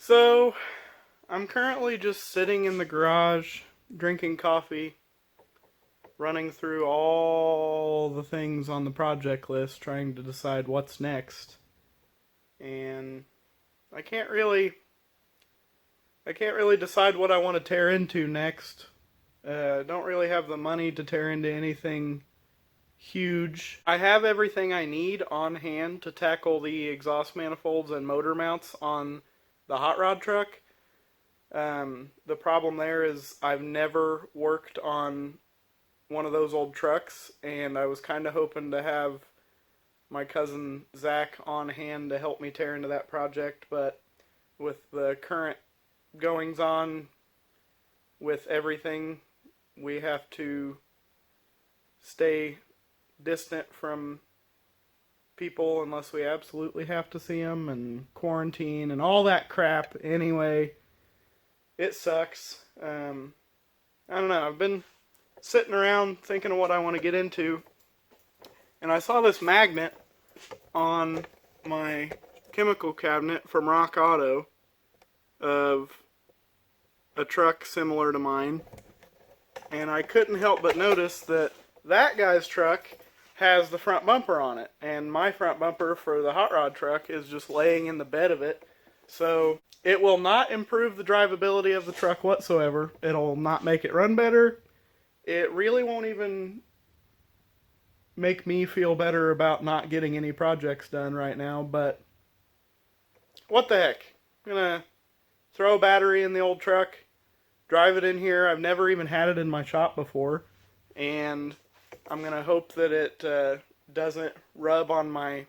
So, I'm currently just sitting in the garage, drinking coffee, running through all the things on the project list, trying to decide what's next. And I can't really decide what I want to tear into next. Don't really have the money to tear into anything huge. I have everything I need on hand to tackle the exhaust manifolds and motor mounts on the hot rod truck. The problem there is I've never worked on one of those old trucks, and I was kind of hoping to have my cousin Zach on hand to help me tear into that project, but with the current goings on with everything, we have to stay distant from people unless we absolutely have to see them, and quarantine and all that crap. Anyway, it sucks. I don't know. I've been sitting around thinking of what I want to get into, and I saw this magnet on my chemical cabinet from Rock Auto of a truck similar to mine, and I couldn't help but notice that that guy's truck has the front bumper on it, and my front bumper for the hot rod truck is just laying in the bed of it. So it will not improve the drivability of the truck whatsoever. It'll not make it run better. It really won't even make me feel better about not getting any projects done right now, but what the heck. I'm gonna throw a battery in the old truck, drive it in here. I've never even had it in my shop before, and I'm gonna hope that it doesn't rub on my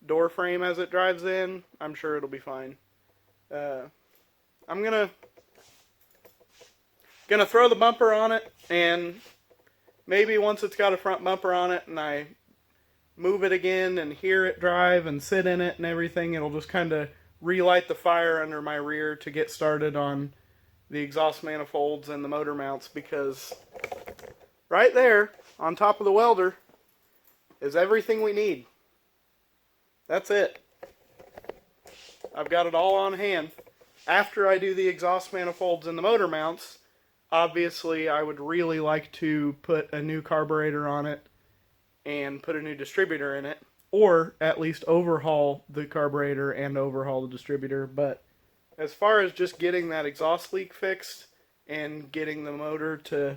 door frame as it drives in. I'm sure it'll be fine. I'm gonna throw the bumper on it, and maybe once it's got a front bumper on it and I move it again and hear it drive and sit in it and everything, it'll just kind of relight the fire under my rear to get started on the exhaust manifolds and the motor mounts, because right there on top of the welder is everything we need. That's it. I've got it all on hand. After I do the exhaust manifolds and the motor mounts, obviously I would really like to put a new carburetor on it and put a new distributor in it, or at least overhaul the carburetor and overhaul the distributor. But as far as just getting that exhaust leak fixed and getting the motor to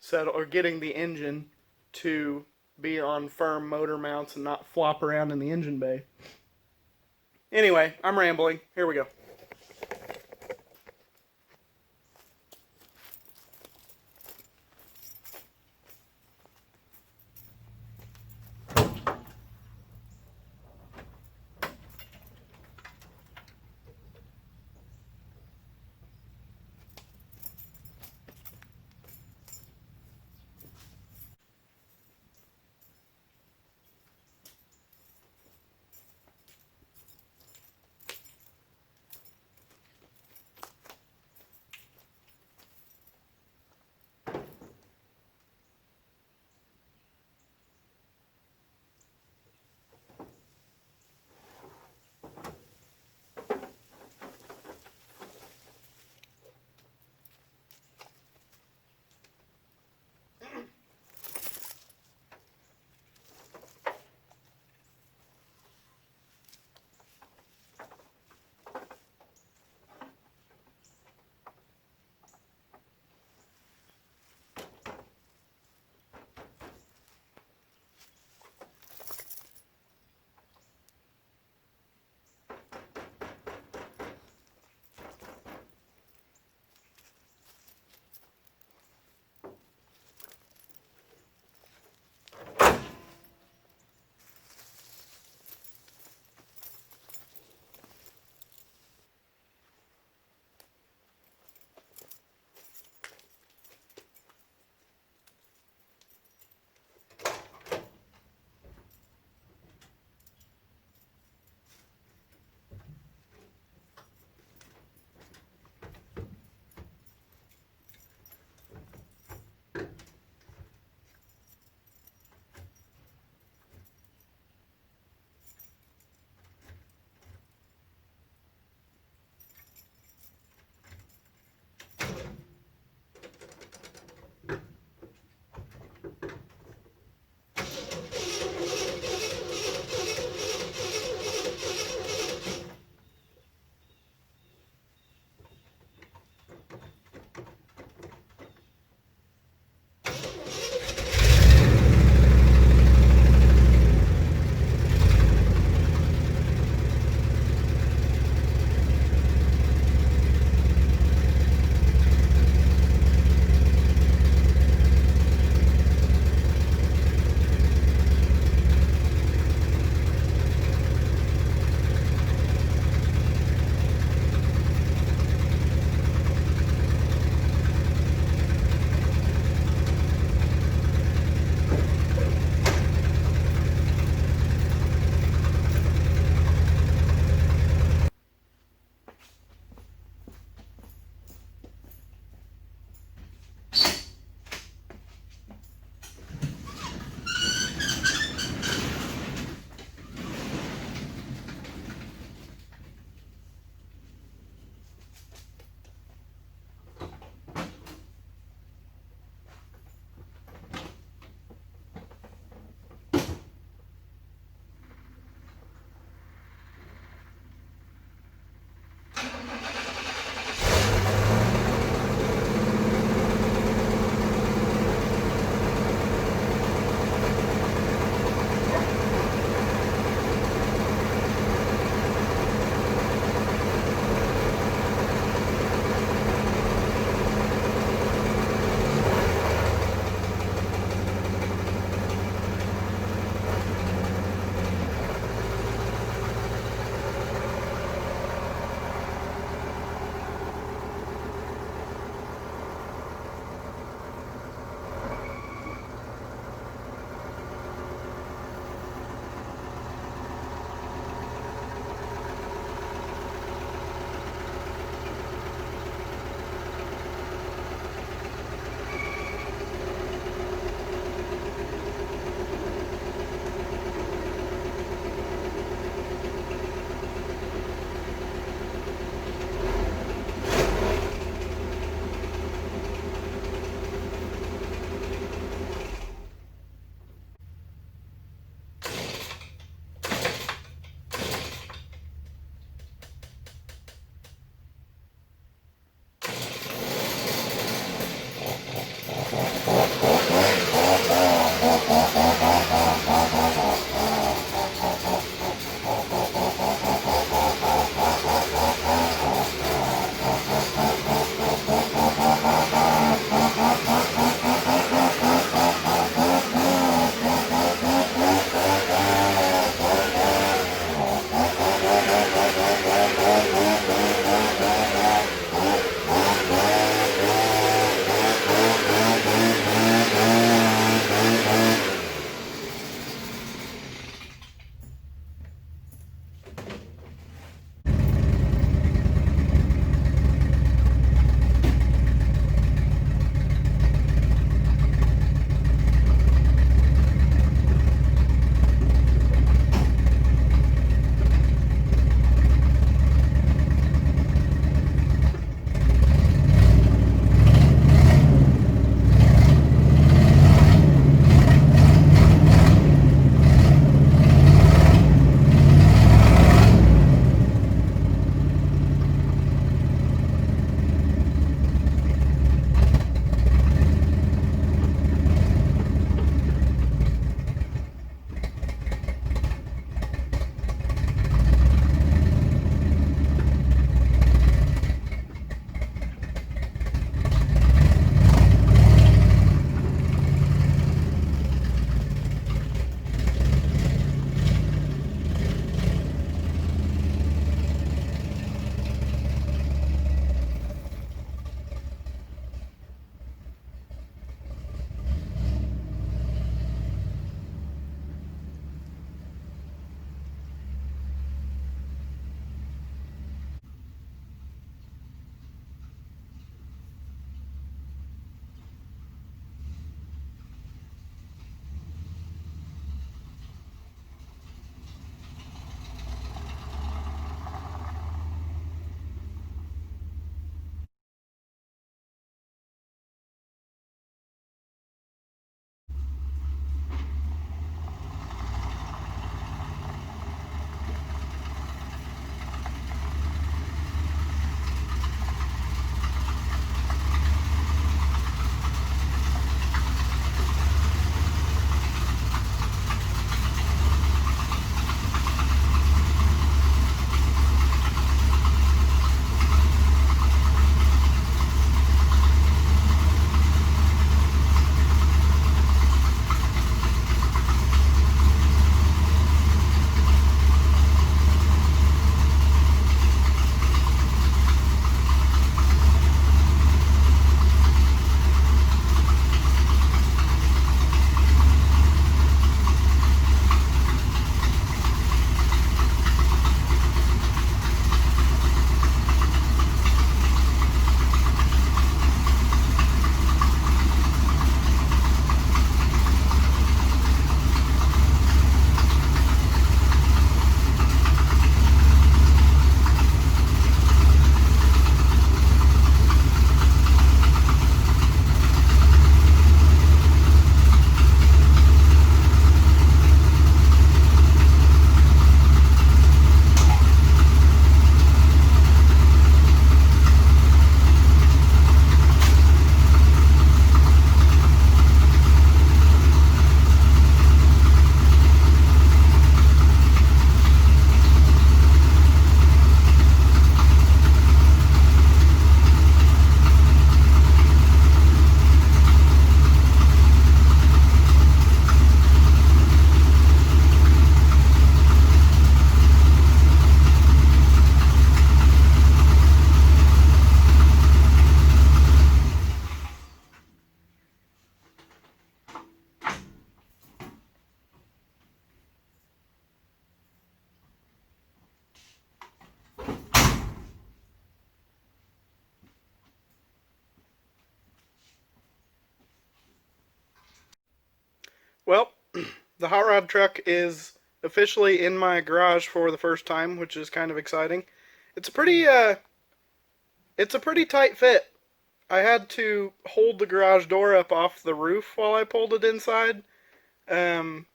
settle, or getting the engine to be on firm motor mounts and not flop around in the engine bay. Anyway, I'm rambling. Here we go. Well, the hot rod truck is officially in my garage for the first time, which is kind of exciting. It's a pretty it's a pretty tight fit. I had to hold the garage door up off the roof while I pulled it inside, um,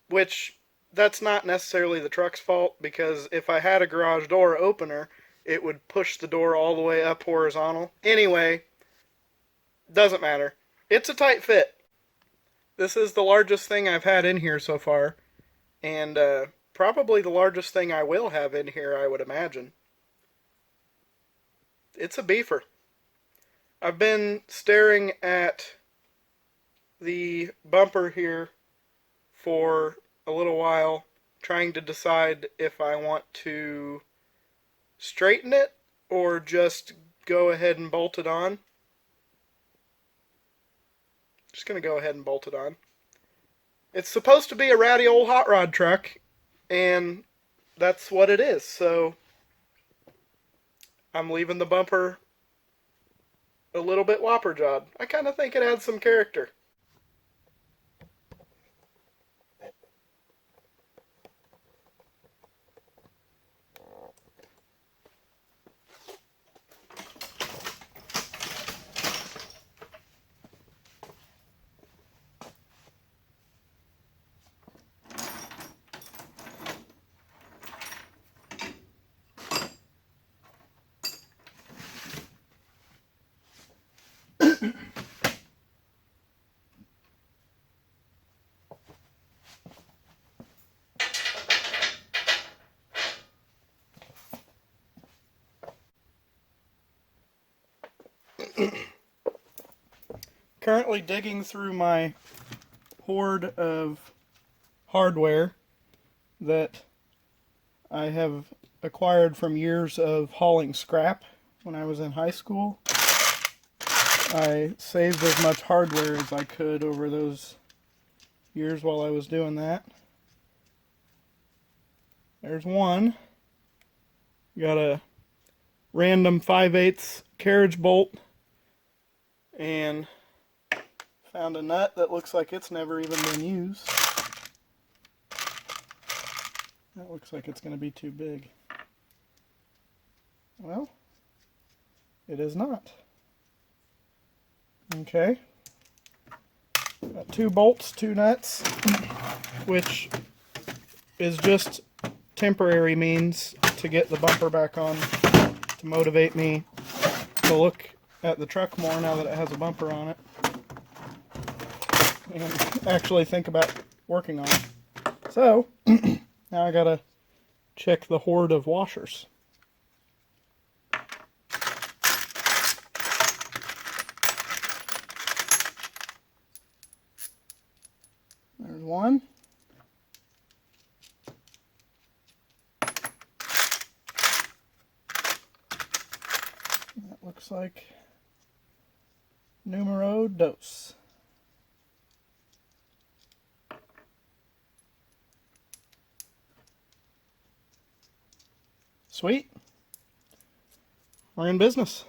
which that's not necessarily the truck's fault, because if I had a garage door opener, it would push the door all the way up horizontal. Anyway, doesn't matter. It's a tight fit. This is the largest thing I've had in here so far, and probably the largest thing I will have in here, I would imagine. It's a beefer. I've been staring at the bumper here for a little while, trying to decide if I want to straighten it or just go ahead and bolt it on. Just going to go ahead and bolt it on. It's supposed to be a ratty old hot rod truck, and that's what it is, so I'm leaving the bumper a little bit whopper jawed. I kind of think it adds some character. Currently digging through my hoard of hardware that I have acquired from years of hauling scrap when I was in high school. I saved as much hardware as I could over those years while I was doing that. There's one. Got a random 5/8 carriage bolt, and found a nut that looks like it's never even been used. That looks like it's going to be too big. Well, it is not. Okay. Got 2 bolts, 2 nuts, which is just temporary means to get the bumper back on, to motivate me to look at the truck more now that it has a bumper on it, and actually think about working on it. So, now I gotta check the hoard of washers. There's one. That looks like numero dos. Sweet. We're in business.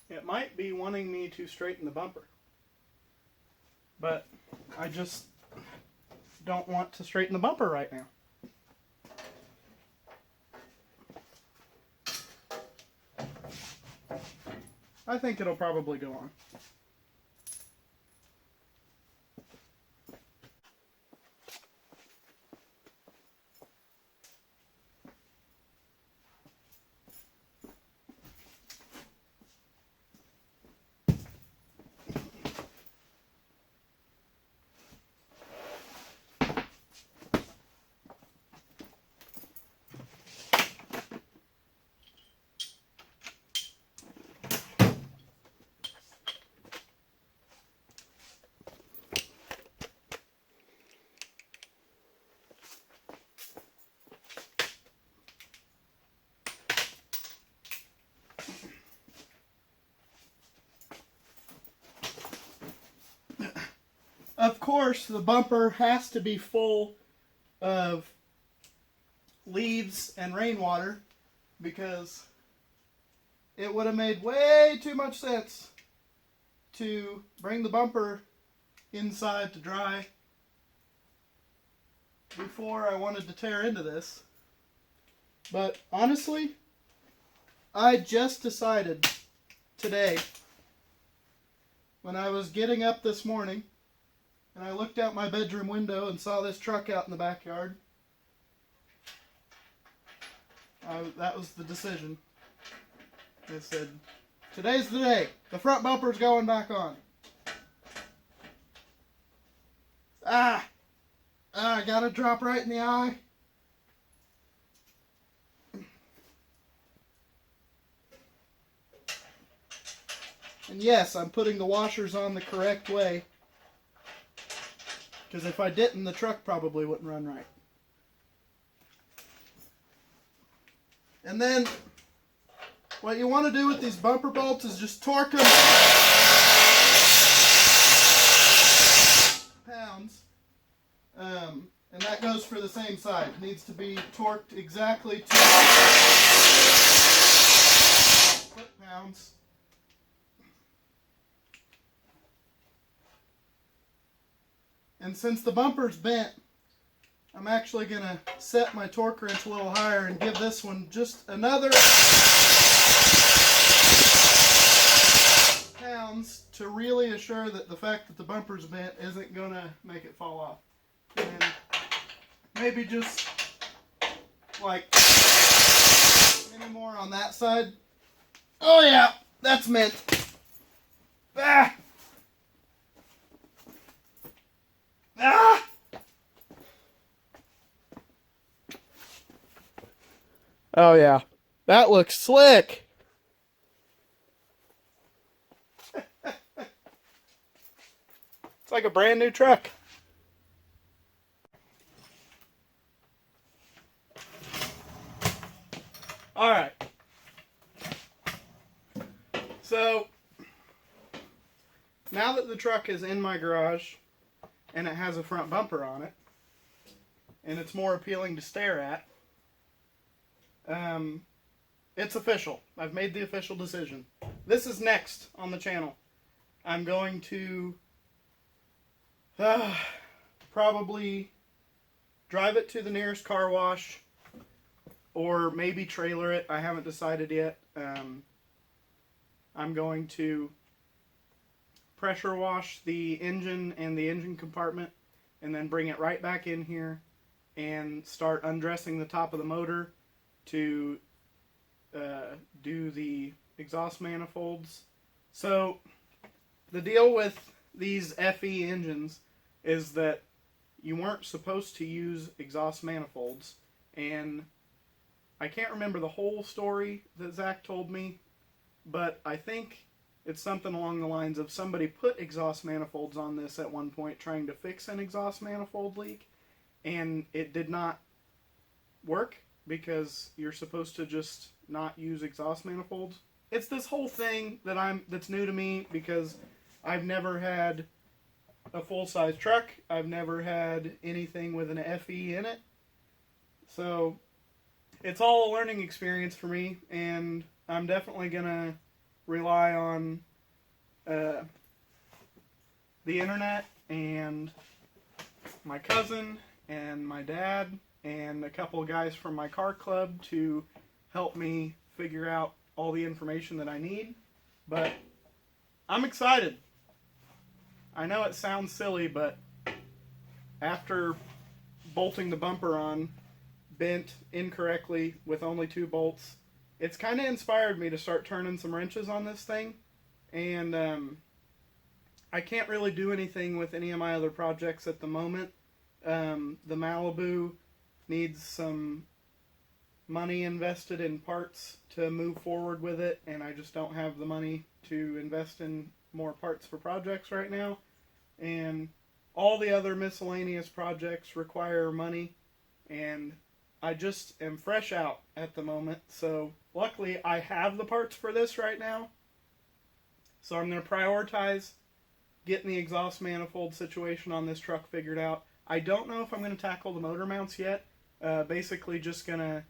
It might be wanting me to straighten the bumper, but I just don't want to straighten the bumper right now. I think it'll probably go on. of course, the bumper has to be full of leaves and rainwater, because it would have made way too much sense to bring the bumper inside to dry before I wanted to tear into this. But honestly, I just decided today, when I was getting up this morning and I looked out my bedroom window and saw this truck out in the backyard, that was the decision. I said, today's the day. The front bumper's going back on. I got a drop right in the eye. And yes, I'm putting the washers on the correct way, because if I didn't, the truck probably wouldn't run right. And then what you want to do with these bumper bolts is just torque them pounds. And that goes for the same side. It needs to be torqued exactly to foot-pounds. And since the bumper's bent, I'm actually going to set my torque wrench a little higher and give this one just another pounds to really assure that the fact that the bumper's bent isn't going to make it fall off. And maybe just like any more on that side. Oh yeah, that's mint. Ah! Ah! Oh yeah, that looks slick. It's like a brand new truck. All right. So now that the truck is in my garage and it has a front bumper on it and it's more appealing to stare at, it's official. I've made the official decision. This is next on the channel. I'm going to probably drive it to the nearest car wash, or maybe trailer it. I haven't decided yet. I'm going to pressure wash the engine and the engine compartment, and then bring it right back in here and start undressing the top of the motor to do the exhaust manifolds. So the deal with these FE engines is that you weren't supposed to use exhaust manifolds, and I can't remember the whole story that Zach told me, but I think it's something along the lines of somebody put exhaust manifolds on this at one point trying to fix an exhaust manifold leak, and it did not work because you're supposed to just not use exhaust manifolds. It's this whole thing that's new to me because I've never had a full-size truck. I've never had anything with an FE in it. So it's all a learning experience for me, and I'm definitely going to rely on the internet and my cousin and my dad and a couple of guys from my car club to help me figure out all the information that I need. But I'm excited. I know it sounds silly, but after bolting the bumper on bent incorrectly with only 2 bolts, it's kind of inspired me to start turning some wrenches on this thing. And I can't really do anything with any of my other projects at the moment. The Malibu needs some money invested in parts to move forward with it, and I just don't have the money to invest in more parts for projects right now. And all the other miscellaneous projects require money, and I just am fresh out at the moment. So luckily I have the parts for this right now, so I'm going to prioritize getting the exhaust manifold situation on this truck figured out. I don't know if I'm going to tackle the motor mounts yet. Basically just going to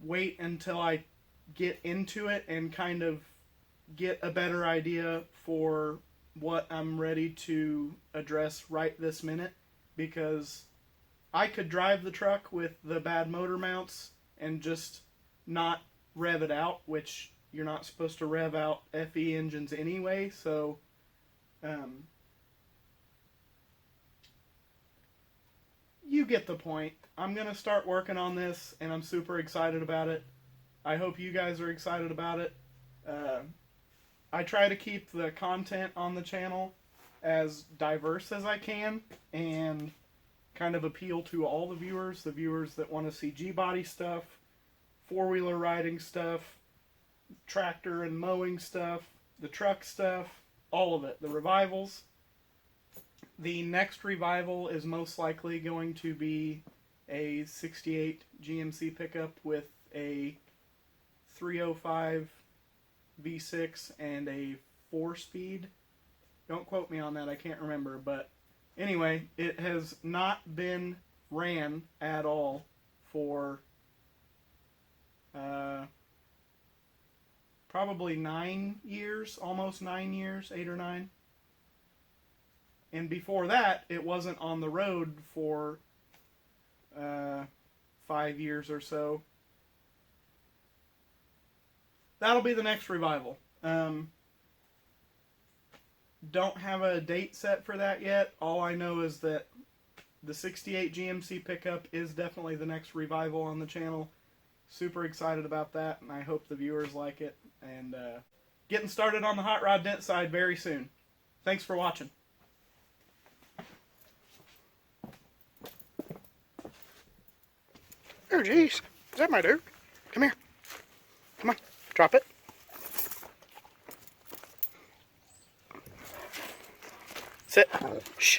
wait until I get into it and kind of get a better idea for what I'm ready to address right this minute, because I could drive the truck with the bad motor mounts and just not rev it out, which you're not supposed to rev out FE engines anyway, so you get the point. I'm going to start working on this, and I'm super excited about it. I hope you guys are excited about it. I try to keep the content on the channel as diverse as I can, and kind of appeal to all the viewers that want to see G-body stuff, four-wheeler riding stuff, tractor and mowing stuff, the truck stuff, all of it, the revivals. The next revival is most likely going to be a 68 GMC pickup with a 305 V6 and a 4-speed. Don't quote me on that, I can't remember, but anyway, it has not been ran at all for probably 9 years, almost 9 years, 8 or 9. And before that, it wasn't on the road for 5 years or so. That'll be the next revival. Don't have a date set for that yet. All I know is that the 68 GMC pickup is definitely the next revival on the channel. Super excited about that, and I hope the viewers like it. And getting started on the Hot Rod Dentside very soon. Thanks for watching. Oh, jeez. Is that my dude? Come here. Come on. Drop it. Sit. Shh.